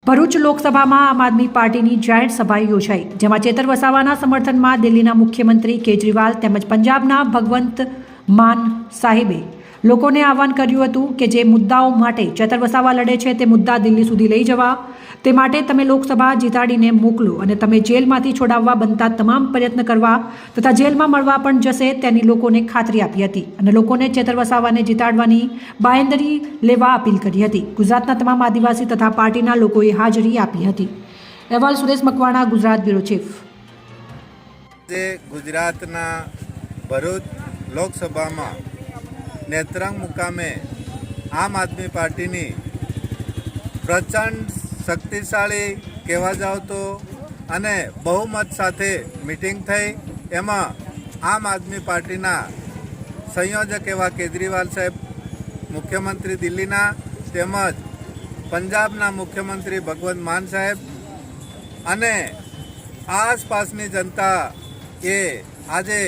ભરૂચ લોકસભામાં આમ આદમી પાર્ટીની જાહેર સભા યોજાઈ, જેમાં ચેતર વસાવાના સમર્થનમાં દિલ્હીના મુખ્યમંત્રી કેજરીવાલ તેમજ પંજાબના ભગવંત માન સાહેબે લોકોને આહવાન કર્યું હતું કે જે મુદ્દાઓ માટે ચેતર વસાવા લડે છે તે મુદ્દા દિલ્હી સુધી લઈ જવા, તે માટે તમે લોકસભા જીતાડીને મોકલો અને તમે જેલમાંથી છોડાવવા બનતા તમામ પ્રયત્ન કરવા તથા જેલમાં મળવા પણ જશે તેની લોકોને ખાતરી આપી હતી અને લોકોને ચેતર વસાવાને જીતાડવાની બાંહેધરી લેવા અપીલ કરી હતી। ગુજરાતના તમામ આદિવાસી તથા પાર્ટીના લોકોએ હાજરી આપી હતી। અહેવાલ સુરેશ મકવાણા, ગુજરાત બ્યુરો ચીફ। ગુજરાતના ભરૂચ લોકસભામાં નેત્રંગ મુકામે આમ આદમી પાર્ટીની પ્રચંડ શક્તિશાળી કહેવા જાવ તો અને બહુમત સાથે મિટિંગ થઈ। એમાં આમ આદમી પાર્ટીના સંયોજક એવા કેજરીવાલ સાહેબ મુખ્યમંત્રી દિલ્હીના તેમજ પંજાબના મુખ્યમંત્રી ભગવંત માન સાહેબ અને આસપાસની જનતા એ આજે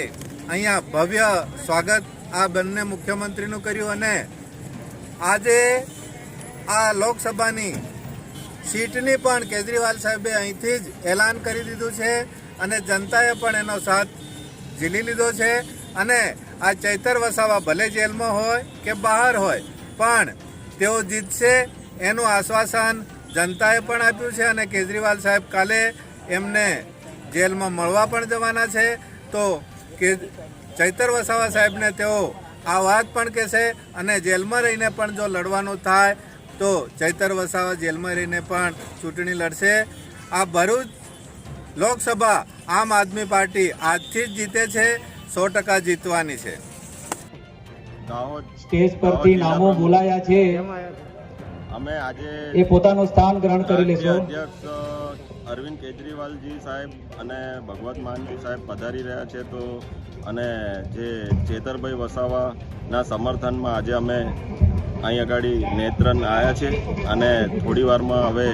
અહીંયા ભવ્ય સ્વાગત આ બંને મુખ્યમંત્રીનું કર્યું અને આજે આ લોકસભાની સીટની પણ કેજરીવાલ સાહેબે અહીંથી જ એલાન કરી દીધું છે અને જનતાએ પણ એનો સાથ ઝીલી લીધો છે અને આ ચેતર વસાવા ભલે જેલમાં હોય કે બહાર હોય પણ તેઓ જીતશે એનું આશ્વાસન જનતાએ પણ આપ્યું છે અને કેજરીવાલ સાહેબ કાલે એમને જેલમાં મળવા પણ જવાના છે। તો કે ચેતર વસાવા સાહેબને તેઓ આ વાત પણ કહેશે અને જેલમાં રહીને પણ જો લડવાનું થાય તો ચેતર વસાવા જેલમાં રહીને પણ ચૂંટણી લડશે। આ ભરૂચ લોકસભા આમ આદમી પાર્ટી આજથી જ જીતે છે, 100% જીતવાની છે। સ્ટેજ પરથી નામો બોલાયા છે, અમે આજે એ પોતાનું સ્થાન ગ્રહણ કરી લેશો। અધ્યક્ષ અરવિંદ કેજરીવાલજી સાહેબ અને ભગવંત માનજી સાહેબ પધારી રહ્યા છે તો અને જે ચેતરભાઈ વસાવાના સમર્થનમાં આજે અમે અહીં આગળ નેત્રંગ આવ્યા છે અને થોડી વારમાં હવે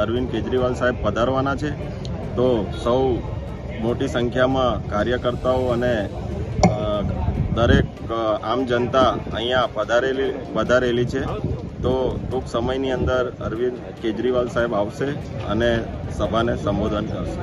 અરવિંદ કેજરીવાલ સાહેબ પધારવાના છે તો સૌ મોટી સંખ્યામાં કાર્યકર્તાઓ અને દરેક આમ જનતા અહીંયા પધારેલી છે। તો ટૂંક સમયની અંદર અરવિંદ કેજરીવાલ સાહેબ આવશે અને સભાને સંબોધન કરશે।